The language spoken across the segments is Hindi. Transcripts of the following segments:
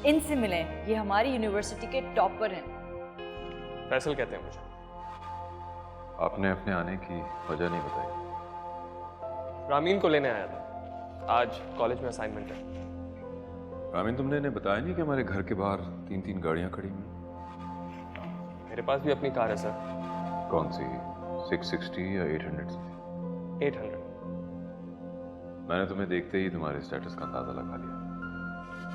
इनसे मिलें, ये हमारी यूनिवर्सिटी के टॉपर हैं। फैसल कहते हैं मुझे। आपने अपने आने की वजह नहीं बताई। रामीन को लेने आया था, आज कॉलेज में असाइनमेंट है। रामीन, तुमने इन्हें बताया नहीं कि हमारे घर के बाहर 3-3 गाड़ियां खड़ी हुई? मेरे पास भी अपनी कार है सर। कौन सी, 660 या 800? 800। मैंने तुम्हें देखते ही तुम्हारे स्टेटस का अंदाजा लगा लिया।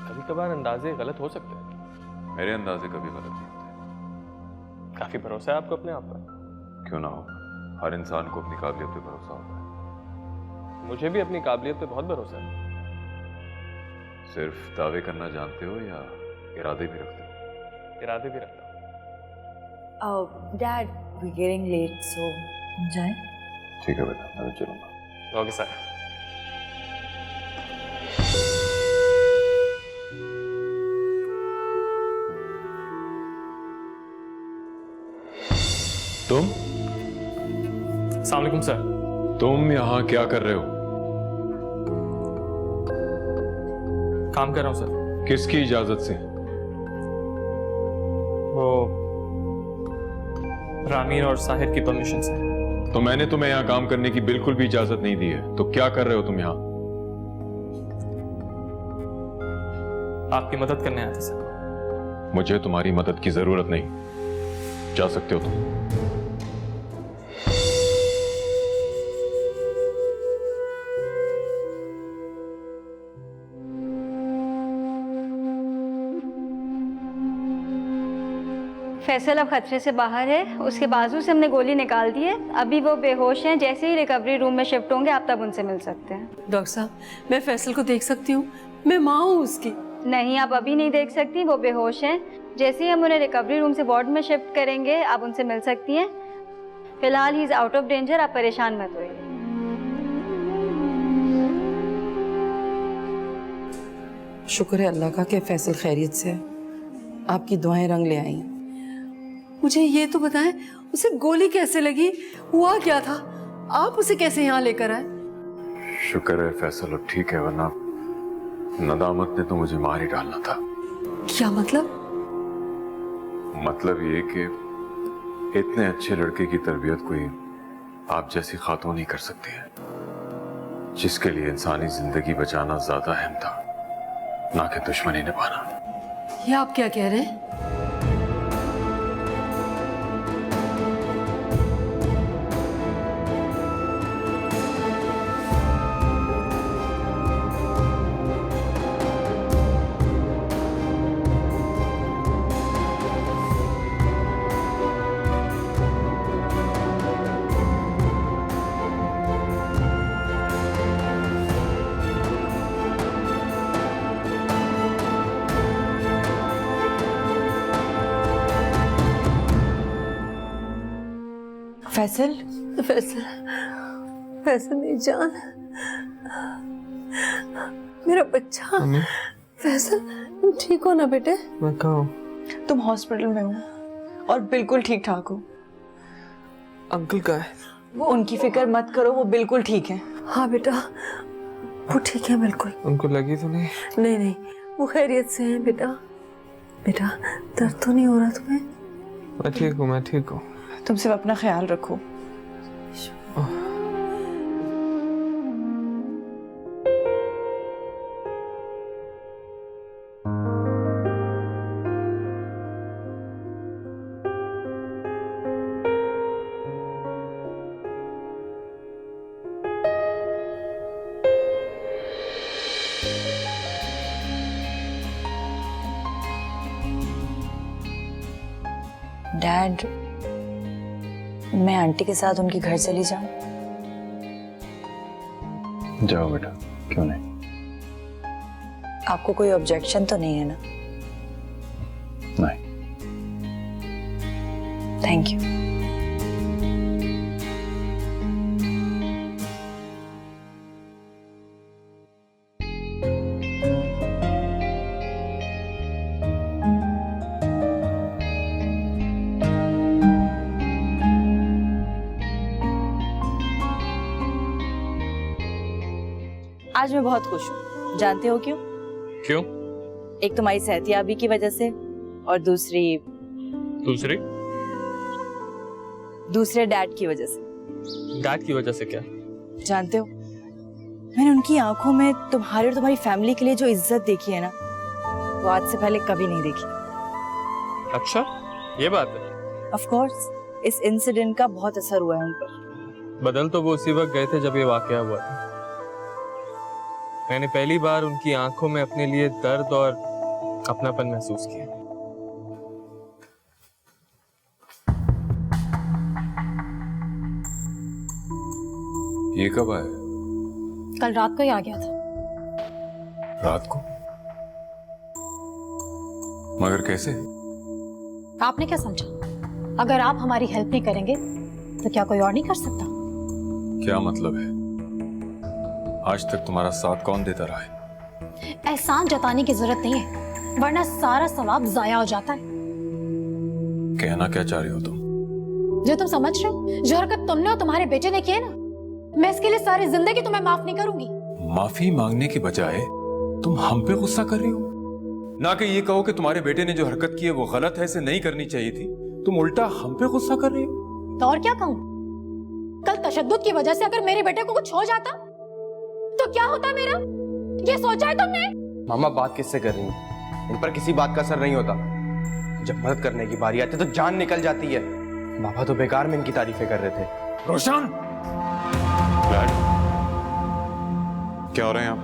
कभी कभार अंदाजे गलत हो सकते हैं। मेरे अंदाजे कभी गलत नहीं होते। काफी भरोसा है आपको अपने आप पर। क्यों ना हो, हर इंसान को अपनी काबिलियत पे भरोसा होता है। मुझे भी अपनी काबिलियत पे बहुत भरोसा है। सिर्फ दावे करना जानते हो या इरादे भी रखते हो? इरादे भी रखता हूँ। डैड, वी गेटिंग लेट, सो हम जाएं? ठीक है बेटा, मैं भी चलूंगा। Okay sir. तुम? अस्सलाम वालेकुम सर। तुम यहाँ क्या कर रहे हो? काम कर रहा हूँ सर। किसकी इजाजत से? वो रामीन और साहिर की परमिशन से। तो मैंने तुम्हें यहाँ काम करने की बिल्कुल भी इजाजत नहीं दी है, तो क्या कर रहे हो तुम यहाँ? आपकी मदद करने आया था सर। मुझे तुम्हारी मदद की जरूरत नहीं, जा सकते हो तुम। फैसल अब खतरे से बाहर है, उसके बाजू से हमने गोली निकाल दी है। अभी वो बेहोश हैं, जैसे ही रिकवरी रूम में शिफ्ट होंगे आप तब उनसे मिल सकते हैं। डॉक्टर साहब, मैं फैसल को देख सकती हूँ? मैं माँ हूँ उसकी। नहीं, आप अभी नहीं देख सकती, वो बेहोश हैं। जैसे ही हम उन्हें रिकवरी रूम से वार्ड में शिफ्ट करेंगे आप उनसे मिल सकती हैं। फिलहाल he is out of danger, आप परेशान मत होइए। शुक्र है अल्लाह का कि फैसल खैरियत से है। आपकी दुआएं रंग ले आई। मुझे ये तो बताएं, उसे गोली कैसे लगी, हुआ क्या था, आप उसे कैसे यहाँ लेकर आए? शुक्र है फैसल अब ठीक है, वरना नदामत ने तो मुझे मार ही डालना था। क्या मतलब? मतलब ये कि इतने अच्छे लड़के की तरबियत कोई आप जैसी खातून नहीं कर सकती है, जिसके लिए इंसानी जिंदगी बचाना ज्यादा अहम था, ना कि दुश्मनी निभाना। ये आप क्या कह रहे हैं? फैसल, फैसल, फैसल मेरी जान, मेरा बच्चा। फैसल, तुम ठीक हो ना बेटे? मैं कहाँ हूँ? तुम हॉस्पिटल में हो और बिल्कुल ठीक ठाक हो। अंकल कहाँ है? वो उनकी फिक्र मत करो, वो बिल्कुल ठीक है। हाँ बेटा, वो ठीक है बिल्कुल। उनको लगी तो नहीं? नहीं नहीं, वो खैरियत से हैं बेटा। बेटा, दर्द तो नहीं हो रहा तुम्हें? मैं ठीक हूँ, मैं ठीक हूँ। तुम सिर्फ अपना ख्याल रखो। डैड, मैं आंटी के साथ उनके घर चली जाऊं? जाओ बेटा, क्यों नहीं। आपको कोई ऑब्जेक्शन तो नहीं है ना? नहीं। Thank you. आज मैं बहुत खुश हूँ। जानते हो क्यों? क्यों? एक तुम्हारी सेहतियाबी की वजह से और दूसरे डैड की वजह से। डैड की वजह से क्या? जानते हो, मैंने उनकी आंखों में तुम्हारे और तुम्हारी फैमिली के लिए जो इज्जत देखी है ना, वो आज से पहले कभी नहीं देखी। अच्छा, ये बात है। ऑफ कोर्स इस इंसिडेंट का बहुत असर हुआ है उन पर। बदल तो वो उसी वक्त गए थे जब ये वाकया हुआ था। मैंने पहली बार उनकी आंखों में अपने लिए दर्द और अपनापन महसूस किया। ये कब आया? कल रात को ही आ गया था। रात को? मगर कैसे? आपने क्या समझा? अगर आप हमारी हेल्प नहीं करेंगे तो क्या कोई और नहीं कर सकता? क्या मतलब है? आज तक तुम्हारा साथ कौन देता रहा है? एहसान जताने की जरूरत नहीं है, वरना सारा सवाब जाया हो जाता है। कहना क्या चाह रही हो तुम? जो तुम समझ रहे हो, जो हरकत तुमने और तुम्हारे बेटे ने की है ना, मैं इसके लिए सारी जिंदगी तुम्हें माफ नहीं करूंगी। माफी मांगने के बजाय तुम हम पे गुस्सा कर रही हो। ना कि ये कहो कि तुम्हारे बेटे ने जो हरकत की है वो गलत है, इसे नहीं करनी चाहिए थी। तुम उल्टा हम पे गुस्सा कर रही हो। तो और क्या कहूँ? कल तशद्दुद की वजह से अगर मेरे बेटे को कुछ हो जाता तो क्या होता मेरा? ये सोचा है तुमने? मामा बात किससे कर रही हैं? इन पर किसी बात का असर नहीं होता। जब मदद करने की बारी आती है तो जान निकल जाती है। बाबा तो बेकार में इनकी तारीफें कर रहे थे। रोशन! डैड, क्या हो रहा है यहाँ पे?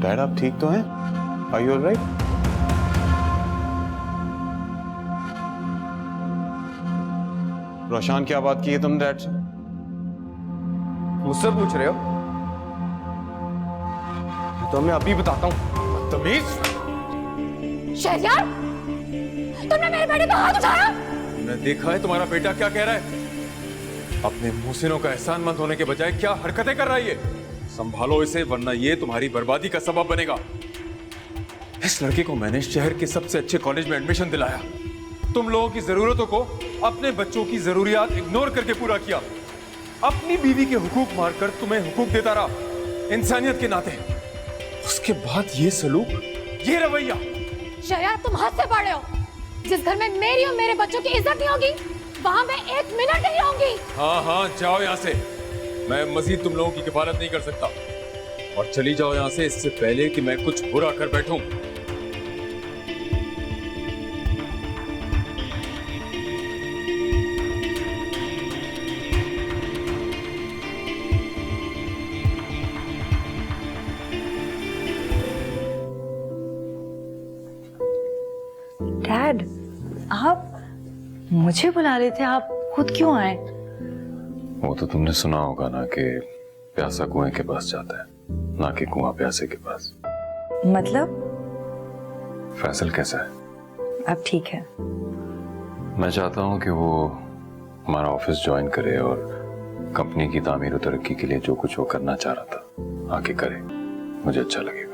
डैड आप ठीक तो हैं? Are you alright? रोशन, क्या बात की है तुम डैड से? मुझसे पूछ रहे हो? तो मैं अभी बताता हूँ। तमीज! शहरयार, तुमने मेरे बेटे का हाथ उठाया? तुमने देखा है तुम्हारा बेटा क्या कह रहा है? अपने मुहसिनों का एहसानमंद होने के बजाय क्या हरकतें कर रहा है ये? संभालो इसे, वरना ये तुम्हारी बर्बादी का सबब बनेगा। इस लड़के को मैंने शहर के सबसे अच्छे कॉलेज में एडमिशन दिलाया। तुम लोगों की जरूरतों को अपने बच्चों की जरूरियात इग्नोर करके पूरा किया। अपनी बीवी के हुकूक मारकर तुम्हें हुकूक देता रहा, इंसानियत के नाते। उसके बाद ये सलूक, ये रवैया। शहरयार, तुम हद से बढ़ रहे हो। जिस घर में मेरी और मेरे बच्चों की इज्जत नहीं होगी, वहां मैं एक मिनट नहीं रहूंगी। हाँ हाँ, जाओ यहाँ से। मैं मजीद तुम लोगों की किफायत नहीं कर सकता। और चली जाओ यहाँ से, इससे पहले कि मैं कुछ बुरा कर बैठूं। डैड, आप मुझे बुला रहे थे, आप खुद क्यों आए? वो तो तुमने सुना होगा ना कि प्यासा कुएं के पास जाता है, ना कि कुआं प्यासे के पास। मतलब? फैसल कैसा है? अब ठीक है। मैं चाहता हूं कि वो हमारा ऑफिस ज्वाइन करे और कंपनी की तामीर और तरक्की के लिए जो कुछ वो करना चाह रहा था आके करे। मुझे अच्छा लगेगा।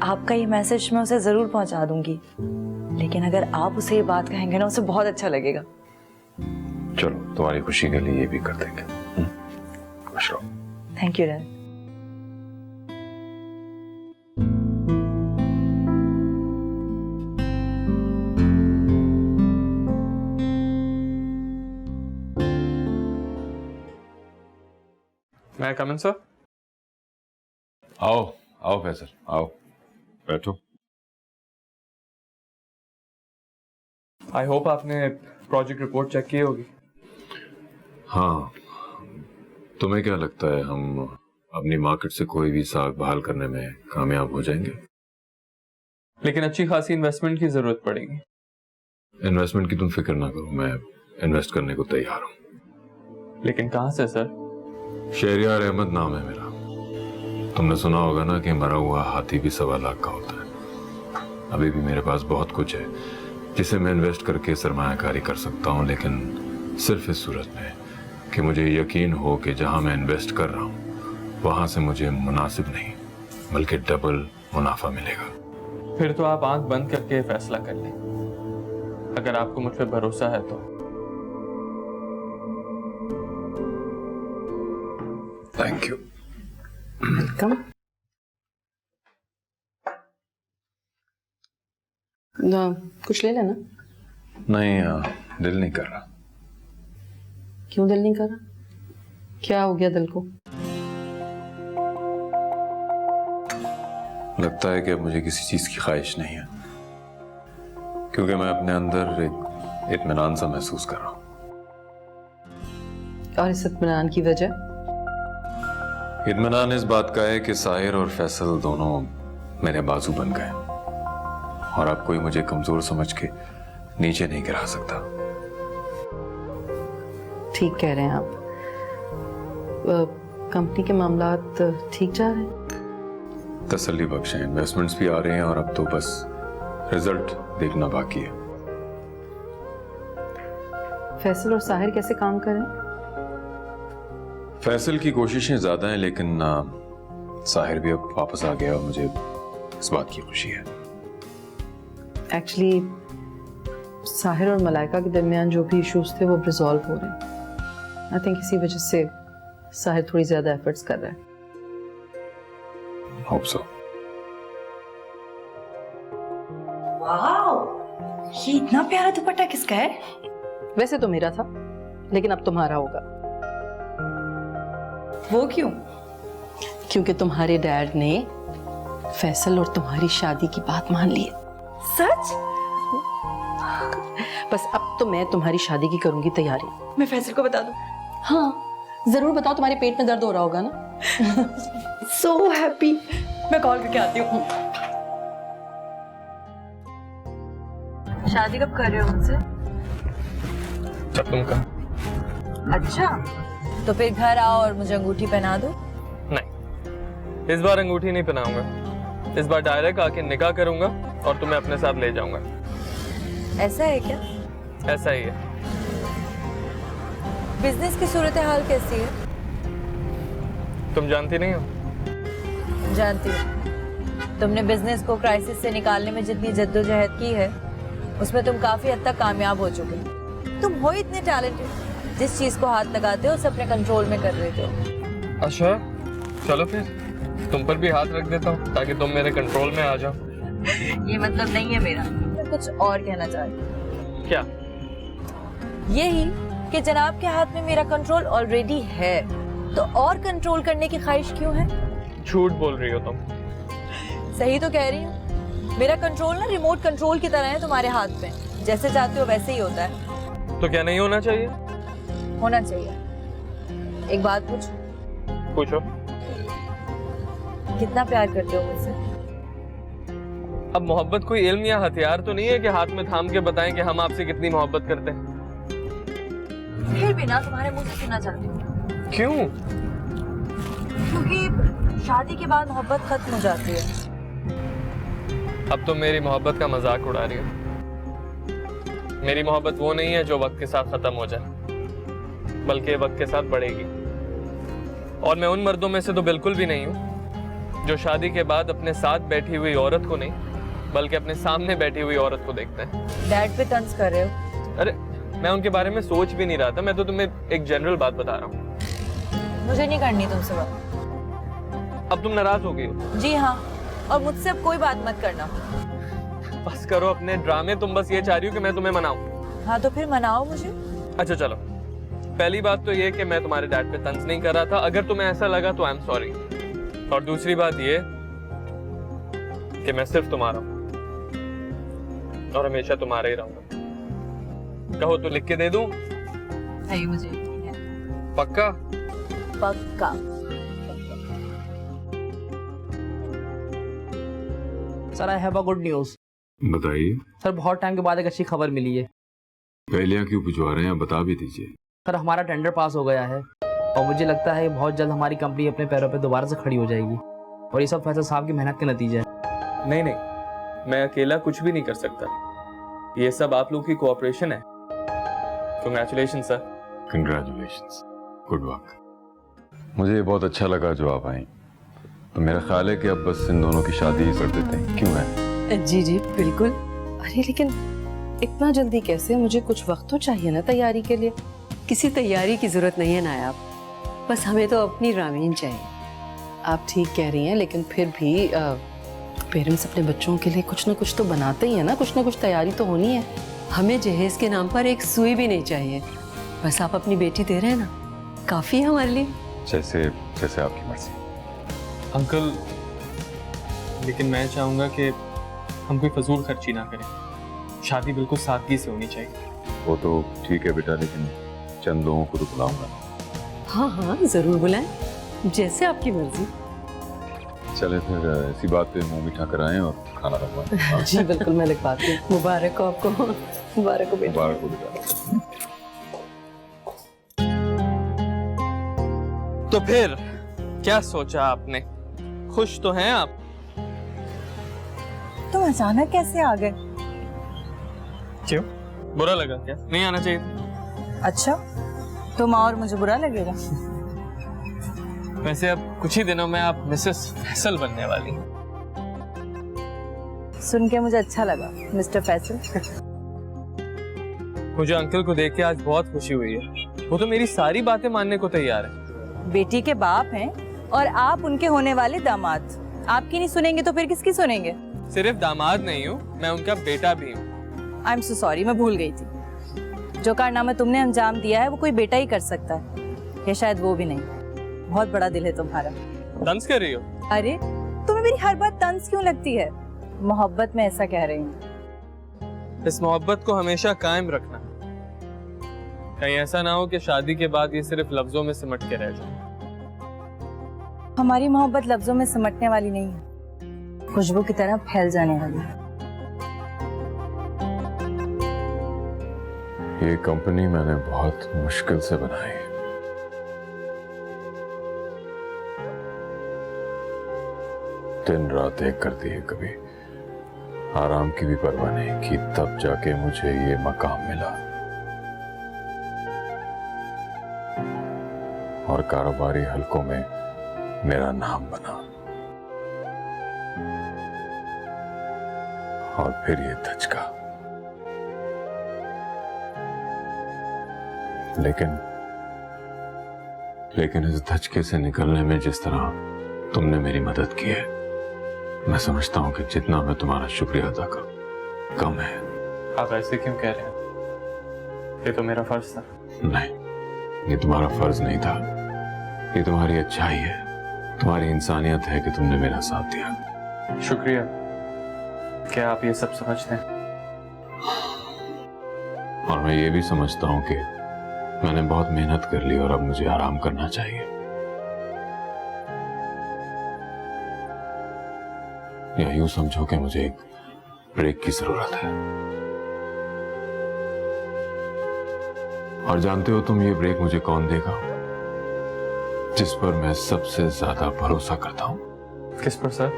आपका ये मैसेज मैं उसे जरूर पहुंचा दूंगी, लेकिन अगर आप उसे ये बात कहेंगे ना, उसे बहुत अच्छा लगेगा। चलो, तुम्हारी खुशी के लिए ये भी कर देंगे। खुश रहो। Thank you dad. मैं कम इन सर? आओ आओ फैसल, आओ बैठो। आई होप आपने प्रोजेक्ट रिपोर्ट चेक की होगी। हाँ, तुम्हें क्या लगता है हम अपनी मार्केट से कोई भी साख बहाल करने में कामयाब हो जाएंगे? लेकिन अच्छी खासी इन्वेस्टमेंट की जरूरत पड़ेगी। इन्वेस्टमेंट की तुम फिक्र ना करो, मैं इन्वेस्ट करने को तैयार हूँ। लेकिन कहाँ से सर? शहरयार अहमद नाम है मेरा। तुमने सुना होगा ना कि मरा हुआ हाथी भी 1.25 लाख का होता है। अभी भी मेरे पास बहुत कुछ है जिसे मैं इन्वेस्ट करके सरमायाकारी कर सकता हूँ, लेकिन सिर्फ इस सूरत में कि मुझे यकीन हो कि जहाँ मैं इन्वेस्ट कर रहा हूँ वहाँ से मुझे मुनासिब नहीं बल्कि डबल मुनाफा मिलेगा। फिर तो आप आंख बंद करके फैसला कर लें, अगर आपको मुझ पर भरोसा है तो। Thank you. वेलकम। कुछ ले लेना। नहीं दिल नहीं कर रहा। क्यों दिल नहीं कर रहा? क्या हो गया दिल को? लगता है कि अब मुझे किसी चीज की ख्वाहिश नहीं है, क्योंकि मैं अपने अंदर एक इत्मीनान सा महसूस कर रहा हूँ। और इस इत्मीनान की वजह? इत्मीनान इस बात का है कि साहिर और फैसल दोनों मेरे बाजू बन गए और अब कोई मुझे कमजोर समझ के नीचे नहीं गिरा सकता। ठीक कह रहे हैं आप। कंपनी के मामलात ठीक जा रहे हैं? तसल्ली बख्श हैं, इन्वेस्टमेंट्स भी आ रहे हैं और अब तो बस रिजल्ट देखना बाकी है। फैसल और साहिर कैसे काम कर रहे हैं? फैसल की कोशिशें ज्यादा हैं, लेकिन साहिर भी अब वापस आ गया और मुझे इस बात की खुशी है। एक्चुअली साहिर और मलाइका के दरमियान जो भी इश्यूज थे वो रिजॉल्व हो रहे हैं। आई थिंक इसी वजह से साहिर थोड़ी ज्यादा एफर्ट्स कर रहा है। Hope so. वाओ, ये इतना प्यारा दुपट्टा किसका है? वैसे तो मेरा था, लेकिन अब तुम्हारा होगा। वो क्यों? क्योंकि तुम्हारे डैड ने फैसल और तुम्हारी शादी की बात मान ली है। सच? बस अब तो मैं तुम्हारी शादी की करूंगी तैयारी। मैं फैसल को बता दूं? हाँ जरूर बताओ, तुम्हारे पेट में दर्द हो रहा होगा ना। So happy. मैं कॉल करके आती हूँ। शादी कब कर रहे हो मुझसे? जब तुम कहो। अच्छा, तो फिर घर आओ और मुझे अंगूठी पहना दो। नहीं, इस बार अंगूठी नहीं पहनाऊंगा। इस बार डायरेक्ट आके निकाह करूंगा और तुम्हें अपने साथ ले जाऊंगा। ऐसा है क्या? ऐसा ही है। बिजनेस की सूरत हाल कैसी है? तुम जानती नहीं हो? जानती हूँ। तुमने बिजनेस को क्राइसिस से निकालने में जितनी जद्दोजहद की है, उसमें तुम काफी हद तक कामयाब हो चुके हो। तुम हो इतने टैलेंटेड, जिस चीज को हाथ लगाते हो उसे अपने कंट्रोल में कर लेते हो। अच्छा, चलो फिर तुम पर भी हाथ रख देता हूँ ताकि तुम मेरे कंट्रोल में आ जाओ। ये मतलब नहीं है मेरा। मैं कुछ और कहना चाहती हूँ। क्या? यही कि जनाब के हाथ में मेरा कंट्रोल ऑलरेडी है, तो और कंट्रोल करने की ख्वाहिश क्यों है? झूठ बोल रही हो तुम। सही तो कह रही हूँ। मेरा कंट्रोल ना रिमोट कंट्रोल की तरह है तुम्हारे हाथ में। जैसे चाहते हो वैसे ही होता है। तो क्या नहीं होना चाहिए? होना चाहिए। एक बात पूछो। कितना प्यार करते हो मुझसे? अब मोहब्बत कोई इल्म या हथियार तो नहीं है कि हाथ में थाम के बताएं कि हम आपसे कितनी मोहब्बत करते हैं। फिर भी ना तुम्हारे मुंह से सुनना चाहती हूँ। क्यों? क्योंकि शादी के बाद मोहब्बत खत्म हो जाती है। अब तो मेरी मोहब्बत का मजाक उड़ा रही हो। मेरी मोहब्बत वो नहीं है जो वक्त के साथ खत्म हो जाए, बल्कि वक्त के साथ बढ़ेगी। और मैं उन मर्दों में से तो बिल्कुल भी नहीं हूँ जो शादी के बाद अपने साथ बैठी हुई औरत को नहीं, बल्कि अपने सामने बैठी हुई औरत को देखते हैं। डैड पे तंज कर रहे हो? अरे मैं उनके बारे में सोच भी नहीं रहा था, मैं तो तुम्हें एक जनरल बात बता रहा हूँ। मुझे नहीं करनी तुमसे बात। अब तुम नाराज हो गई हो? जी हाँ, और मुझसे अब कोई बात मत करना। बस करो अपने ड्रामे। तुम बस ये चाह रही हो कि मैं तुम्हें मनाऊं। हाँ तो फिर मनाओ मुझे। अच्छा चलो, पहली बात तो ये कि मैं तुम्हारे डैड पे तंज नहीं कर रहा था। अगर तुम्हें ऐसा लगा तो आई एम सॉरी। और दूसरी बात ये कि मैं सिर्फ तुम्हारा हूं और हमेशा तुम्हारा ही रहूंगा। कहो तो लिख के दे दूं? नहीं, मुझे यकीन है। पक्का? पक्का। Sir I have a good news. बताइए। सर बहुत टाइम के बाद एक अच्छी खबर मिली है। पहलियां क्यों भिजवा रहे हैं, बता भी दीजिए। सर हमारा टेंडर पास हो गया है और मुझे लगता है बहुत जल्द हमारी कंपनी अपने पैरों पे दोबारा से खड़ी हो जाएगी। और ये सब फैसल साहब की मेहनत के नतीजे है। नहीं नहीं, मैं अकेला कुछ भी नहीं कर सकता। ये सब आप लोग की कोऑपरेशन है। Congratulation sir. Congratulations, good work. मुझे ये बहुत अच्छा लगा जो आप आई। तो मेरा ख्याल है कि अब बस इन दोनों की शादी कर देते हैं, क्यों है? जी जी बिल्कुल। अरे लेकिन इतना जल्दी कैसे? मुझे कुछ वक्त तो चाहिए ना तैयारी के लिए। किसी तैयारी की जरूरत नहीं है नायाब, बस हमें तो अपनी रामीन चाहिए। आप ठीक कह रही हैं, लेकिन फिर भी पेरेंट्स अपने बच्चों के लिए कुछ ना कुछ तो बनाते ही है ना कुछ तैयारी तो होनी है। हमें जहेज के नाम पर एक सुई भी नहीं चाहिए, बस आप अपनी बेटी दे रहे हैं ना, काफी है हमारे लिए। जैसे जैसे आपकी मर्जी। अंकल, लेकिन मैं चाहूंगा कि हम कोई फजूल खर्ची ना करें। शादी बिल्कुल सादगी से होनी चाहिए। वो तो ठीक है बेटा, लेकिन चंद लोगों को तो बुलाऊंगा। हाँ हाँ जरूर बुलाएं, जैसे आपकी मर्जी। चले फिर इसी बात पे मुंह मीठा कराएं और खाना रखवाएं। जी बिल्कुल, मैं लिखवाती हूँ। मुबारक हो आपको, मुबारक हो बेटा। मुबारक हो बेटा। तो फिर क्या सोचा आपने? खुश तो हैं आप? तुम अचानक कैसे आ गए? क्यों, बुरा लगा क्या? नहीं आना चाहिए? अच्छा, तुम और मुझे बुरा लगेगा? वैसे अब कुछ ही दिनों में आप मिसेस फैसल बनने वाली हैं। सुन के मुझे अच्छा लगा मिस्टर फैसल। मुझे अंकल को देख के आज बहुत खुशी हुई है। वो तो मेरी सारी बातें मानने को तैयार है। बेटी के बाप हैं और आप उनके होने वाले दामाद। आपकी नहीं सुनेंगे तो फिर किसकी सुनेंगे? सिर्फ दामाद नहीं हूँ, मैं उनका बेटा भी हूँ। आई एम सो सॉरी, मैं भूल गई थी। जो कारनामा तुमने अंजाम दिया है वो कोई बेटा ही कर सकता है, या शायद वो भी नहीं। बहुत बड़ा दिल है तुम्हारा। तंज कर रही हो? अरे तुम्हें मेरी हर बात तंज क्यों लगती है? मोहब्बत में ऐसा कह रही हूँ। इस मोहब्बत को हमेशा कायम रखना। कहीं ऐसा ना हो कि शादी के बाद ये सिर्फ लफ्जों में सिमट के रह जाए। हमारी मोहब्बत लफ्जों में सिमटने वाली नहीं है, खुशबू की तरह फैल जाने वाली है। ये कंपनी मैंने बहुत मुश्किल से बनाई है। दिन रात एक कर दी है, कभी आराम की भी परवाह नहीं की, तब जाके मुझे ये मकाम मिला और कारोबारी हलकों में मेरा नाम बना। और फिर ये धचका। लेकिन इस धचके से निकलने में जिस तरह तुमने मेरी मदद की है, मैं समझता हूं कि जितना मैं तुम्हारा शुक्रिया अदा करूं कम है। आप ऐसे क्यों कह रहे हैं? ये तो मेरा फर्ज था। नहीं, ये तुम्हारा फर्ज नहीं था, ये तुम्हारी अच्छाई है, तुम्हारी इंसानियत है कि तुमने मेरा साथ दिया। शुक्रिया। क्या आप ये सब समझते हैं? और मैं ये भी समझता हूं कि मैंने बहुत मेहनत कर ली और अब मुझे आराम करना चाहिए। या यूं समझो कि मुझे एक ब्रेक की जरूरत है। और जानते हो तुम ये ब्रेक मुझे कौन देगा? जिस पर मैं सबसे ज्यादा भरोसा करता हूं। किस पर सर?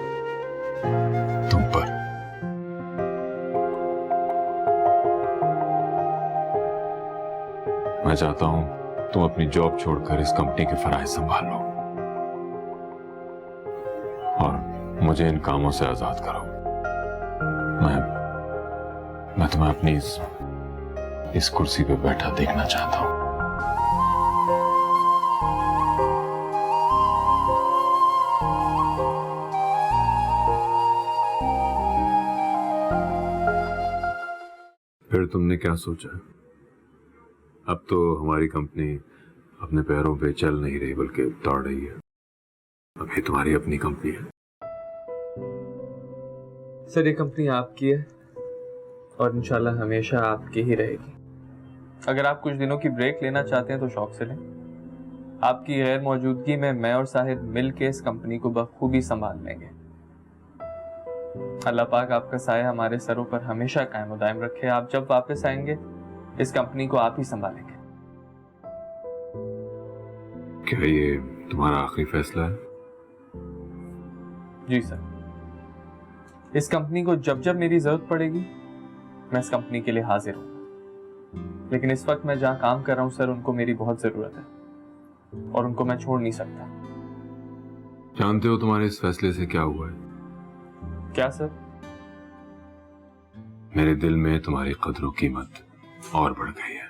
तुम पर। मैं चाहता हूं तुम अपनी जॉब छोड़कर इस कंपनी के फराइज संभाल लो और मुझे इन कामों से आजाद करो। मैं तुम्हें अपनी इस कुर्सी पे बैठा देखना चाहता हूं। फिर तुमने क्या सोचा? अब तो हमारी कंपनी अपने पैरों पे चल नहीं रही बल्कि दौड़ रही है। अब ये तुम्हारी अपनी कंपनी है। सर, ये कंपनी आपकी है और इंशाल्लाह हमेशा आपकी ही रहेगी। अगर आप कुछ दिनों की ब्रेक लेना चाहते हैं तो शौक से लें। आपकी गैर मौजूदगी में मैं और साहिद मिल के इस कंपनी को बखूबी संभाल लेंगे। अल्लाह पाक आपका साया हमारे सरों पर हमेशा कायम और दायम रखे। आप जब वापस आएंगे इस कंपनी को आप ही संभालेंगे। क्या ये तुम्हारा आखिरी फैसला है? जी सर। इस कंपनी को जब जब मेरी जरूरत पड़ेगी मैं इस कंपनी के लिए हाजिर हूं। लेकिन इस वक्त मैं जहां काम कर रहा हूं सर, उनको मेरी बहुत जरूरत है और उनको मैं छोड़ नहीं सकता। जानते हो तुम्हारे इस फैसले से क्या हुआ है? क्या सर? मेरे दिल में तुम्हारी कदर कीमत और बढ़ गई है।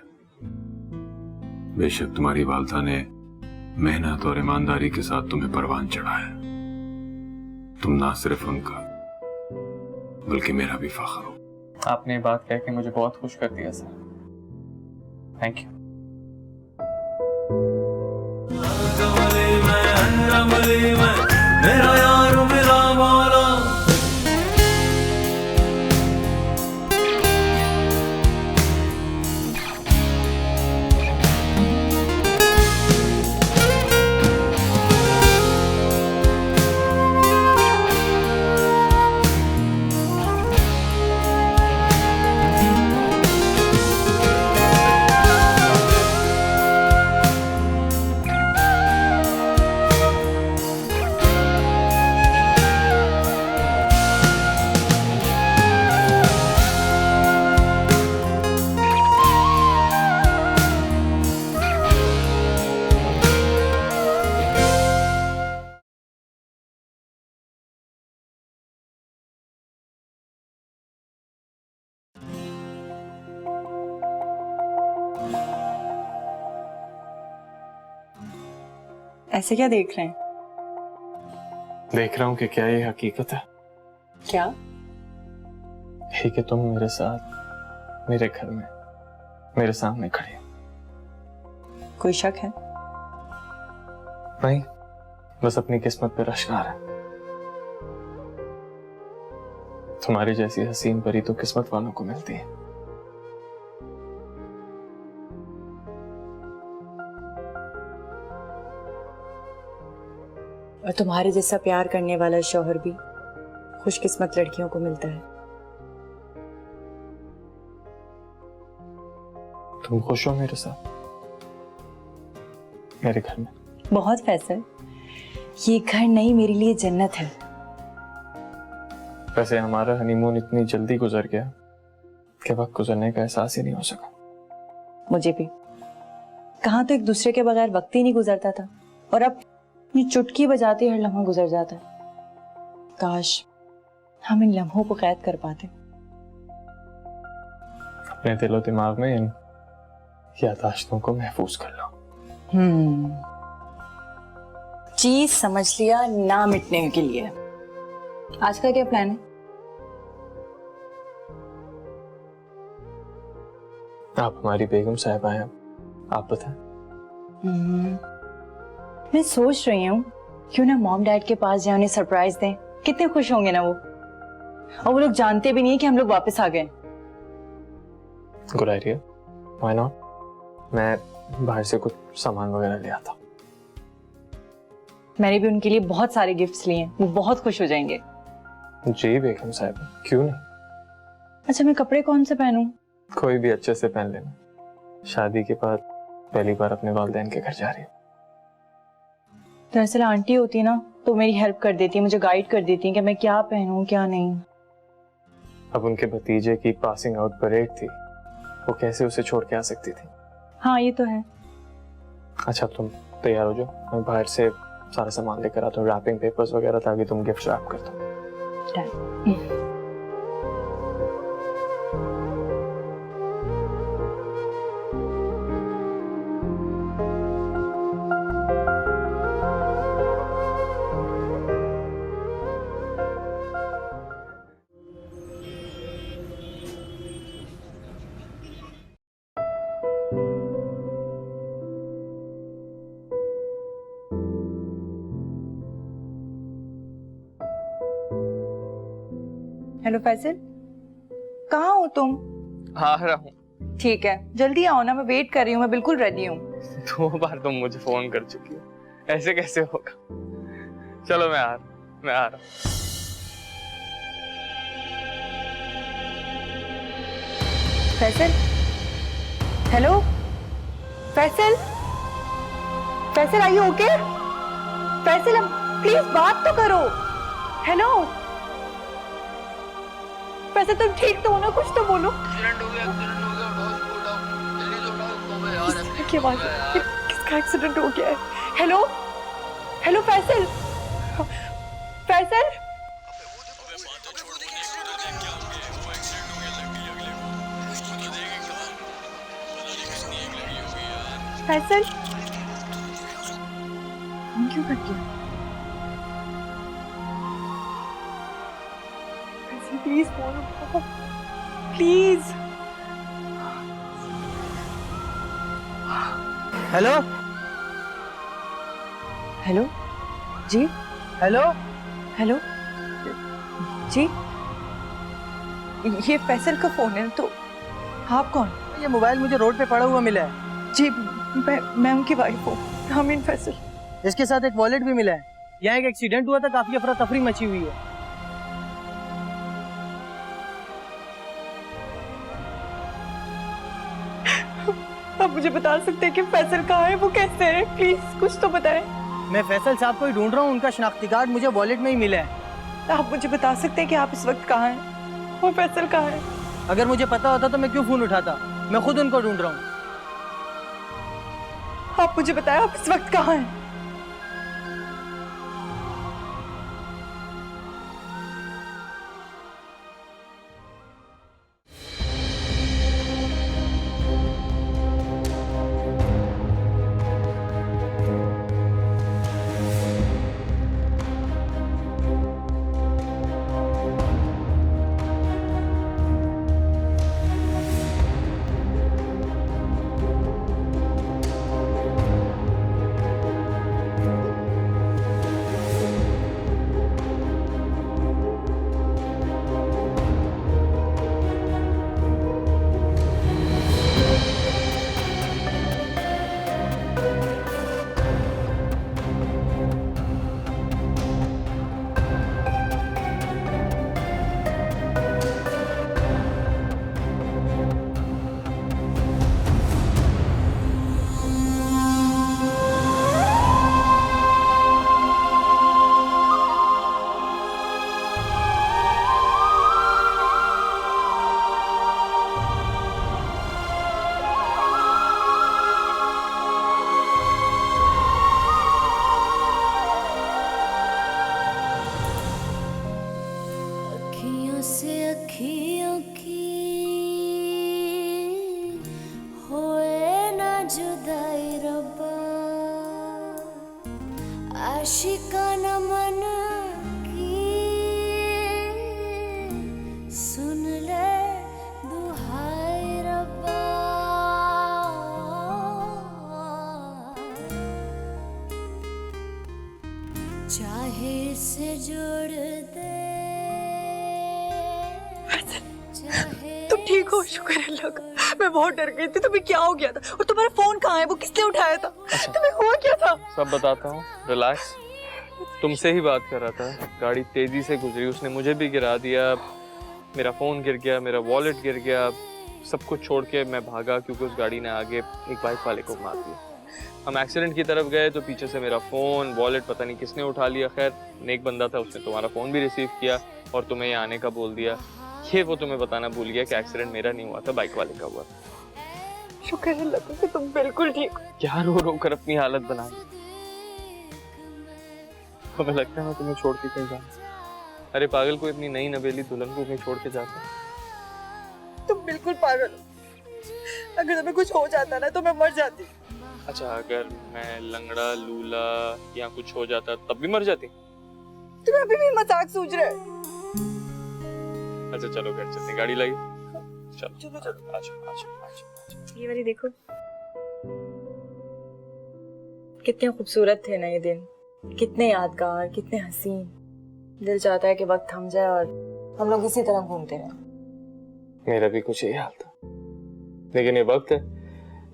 बेशक तुम्हारी वालदा ने मेहनत और ईमानदारी के साथ तुम्हें परवान चढ़ाया। तुम ना सिर्फ उनका बल्कि मेरा भी फख्र हो। आपने ये बात कह के मुझे बहुत खुश कर दिया सर। Thank you. मेरा यार मेरा मौला। ऐसे क्या देख रहे हैं? देख रहा हूँ कि क्या ये हकीकत है। क्या? यही कि तुम मेरे साथ मेरे घर में मेरे सामने खड़ी हो। कोई शक है? नहीं, बस अपनी किस्मत पे रश्नार है। तुम्हारी जैसी हसीन परी तो किस्मत वालों को मिलती है। और तुम्हारे जैसा प्यार करने वाला शौहर भी खुशकिस्मत लड़कियों को मिलता है। तुम खुश हो मेरे साथ मेरे घर में? बहुत फैसल, ये घर नहीं मेरे लिए जन्नत है। वैसे हमारा हनीमून इतनी जल्दी गुजर गया कि वक्त गुजरने का एहसास ही नहीं हो सका। मुझे भी। कहाँ तो एक दूसरे के बगैर वक्त ही नहीं गुजरता था, और अब ये चुटकी बजाते हर लम्हा गुजर जाता है। काश हम इन लम्हों को कैद कर पाते। अपने दिलो दिमाग में इन यादाश्तों को महफूज कर लो। चीज समझ लिया, ना मिटने के लिए। आज का क्या प्लान है? आप हमारी बेगम साहिबा हैं, आप बताएं। मैं सोच रही हूँ क्यों ना मॉम डैड के पास जाए, उन्हें सरप्राइज दें। कितने खुश होंगे ना वो। और वो लोग जानते भी नहीं कि हम लोग वापस आ गए। Good idea, why not. मैं बाहर से कुछ सामान वगैरह ले आता। मैंने भी उनके लिए बहुत सारे गिफ्ट्स लिए हैं, वो बहुत खुश हो जाएंगे। जी बेगम साहिबा, क्यों नहीं। अच्छा, मैं कपड़े कौन से पहनूं? कोई भी अच्छे से पहन लेना। शादी के बाद पहली बार अपने वालिदैन के घर जा रही हूँ। दरअसल आंटी होती ना तो मेरी हेल्प कर देती, मुझे गाइड कर देती कि मैं क्या पहनूं क्या नहीं। अब उनके भतीजे की पासिंग आउट परेड थी, वो कैसे उसे छोड़ के आ सकती थी। हाँ ये तो है। अच्छा तुम तैयार हो जाओ, मैं बाहर से सारा सामान लेकर आता हूँ, रैपिंग पेपर्स वगैरह, ताकि तुम गिफ्ट रैप कर दो। हेलो फैसल, कहाँ हो तुम? आ रहा हूँ। ठीक है, जल्दी आओ ना, मैं वेट कर रही हूँ, मैं बिल्कुल रेडी हूँ। 2 बार तुम मुझे फोन कर चुकी हो, ऐसे कैसे होगा। चलो मैं आ रहा हूँ। Faisal, hello Faisal, Faisal are you okay? Faisal please बात तो करो। हेलो फैसल, तुम ठीक तो हो ना? कुछ तो बोलो। क्या बात है? किसका एक्सीडेंट हो गया है? Hello hello Faisal, Faisal Faisal, phone क्यों कट गया? प्लीज फोन उठाओ प्लीज। हेलो हेलो जी, हेलो हेलो जी, ये फैसल का फोन है। तो आप कौन? ये मोबाइल मुझे रोड पे पड़ा हुआ मिला है। जी मैं उनकी वाइफ हूँ, हमीन फैसल। इसके साथ एक वॉलेट भी मिला है। यहाँ एक एक्सीडेंट हुआ था, काफी अफरा तफरी मची हुई है। आप मुझे बता सकते हैं कि फैसल कहाँ है, वो कैसे है? प्लीज कुछ तो बताएं। मैं फैसल साहब को ही ढूंढ रहा हूँ, उनका शनाख्ती कार्ड मुझे वॉलेट में ही मिला है। आप मुझे बता सकते हैं कि आप इस वक्त कहाँ हैं, वो फैसल कहाँ है? अगर मुझे पता होता तो मैं क्यों फोन उठाता, मैं खुद उनको ढूंढ रहा हूँ। आप मुझे बताएं आप इस वक्त कहाँ हैं? आशिकाना मन की सुन ले दुहाई रब्बा, चाहे से जोड़ दे। तुम ठीक हो? शुक्र है अल्लाह का। मैं बहुत डर गई थी, तुम्हें क्या हो गया था? और तुम्हारा फोन कहाँ है, वो किसने उठाया था? तुम्हें हुआ क्या था? सब बताता हूँ, रिलैक्स। तुमसे ही बात कर रहा था, गाड़ी तेजी से गुजरी, उसने मुझे भी गिरा दिया, मेरा फोन गिर गया, मेरा वॉलेट गिर गया, सब कुछ छोड़ के मैं भागा क्योंकि उस गाड़ी ने आगे एक बाइक वाले को मार दिया। हम एक्सीडेंट की तरफ गए तो पीछे से मेरा फोन वॉलेट पता नहीं किसने उठा लिया। खैर नेक बंदा था, उसने तुम्हारा फोन भी रिसीव किया और तुम्हें यहाँ आने का बोल दिया। ये वो तुम्हें बताना भूल गया कि एक्सीडेंट मेरा नहीं हुआ था, बाइक वाले का हुआ था। शुक्र है अल्लाह का, तुम बिल्कुल ठीक हो। क्या रो रो कर अपनी हालत बना दी? तुम्हें लगता है मैं तुम्हें छोड़ के कहीं जाऊँ? अरे पागल को इतनी नई नवेली दुल्हन को कहीं छोड़ के जाता? तुम बिल्कुल पागल हो। अगर तुम्हें कुछ हो जाता ना तो मैं मर जाती। अच्छा, अगर मैं लंगड़ा लूला या कुछ हो जाता तब भी मर जाती? तुम्हें अभी भी मजाक सूझ रहा है? अच्छा चलो घर चलते, गाड़ी लाई। चलो चलो चलो, अच्छा। ये वाली देखो, कितने खूबसूरत थे ना ये दिन, कितने यादगार, कितने हसीन। दिल चाहता है कि वक्त थम जाए और हम लोग इसी तरह घूमते रहें। मेरा भी कुछ यही हाल था, लेकिन ये वक्त है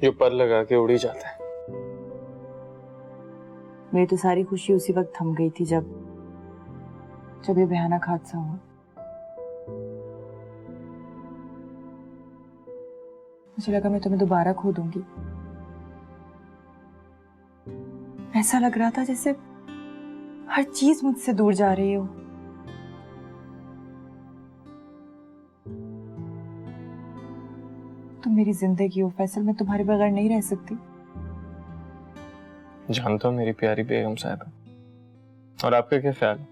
जो पर लगा के उड़ी जाता है। मेरी तो सारी खुशी उसी वक्त थम गई थी जब ये भयानक हादसा हुआ। मुझे लगा मैं तुम्हें दोबारा खो दूंगी। ऐसा लग रहा था जैसे हर चीज मुझसे दूर जा रही हो। तुम मेरी जिंदगी हो फैसल, मैं तुम्हारे बगैर नहीं रह सकती। जानता हूँ मेरी प्यारी बेगम साहिबा, और आपका क्या ख्याल है,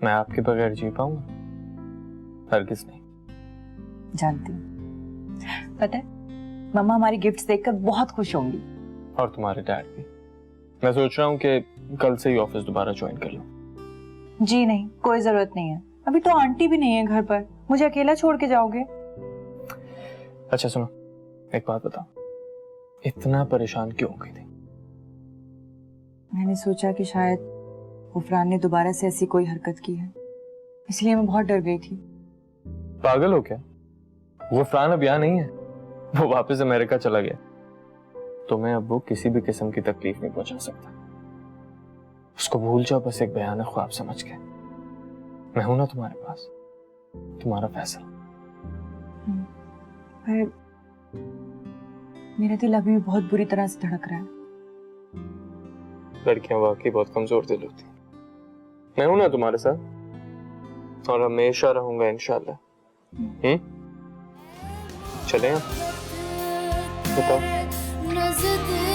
मैं आपके बगैर जी पाऊंगा? हरगिज़ नहीं। जानती हूँ, पता है मम्मा हमारी गिफ्ट्स देखकर बहुत खुश होंगी। और तुम्हारे डैड भी। मैं सोच रहा हूँ कि कल से ही ऑफिस दोबारा ज्वाइन कर लूँ। जी नहीं, कोई जरूरत नहीं है। अभी तो आंटी भी नहीं है घर पर, मुझे अकेला छोड़ के जाओगे? अच्छा सुनो, एक बात बताओ, इतना परेशान क्यों हो गई थी? मैंने सोचा कि शायद गुफरान ने दोबारा से ऐसी कोई हरकत की है, इसलिए मैं बहुत डर गई थी। पागल हो क्या? गुफरान अब यहाँ नहीं है, वो वापस अमेरिका चला गया। तुम्हें अब वो किसी भी किस्म की तकलीफ नहीं पहुंचा सकता। उसको भूल जाओ बस एक भयानक ख्वाब समझ के। मैं हूं ना तुम्हारे पास, तुम्हारा फैसला। पर मेरा दिल अभी भी बहुत बुरी तरह से धड़क रहा है। लड़कियां वाकई बहुत कमजोर दिल होती हैं। मैं हूं ना तुम्हारे साथ और हमेशा रहूंगा इंशाल्लाह। चलें अब? बताओ। नज़दीक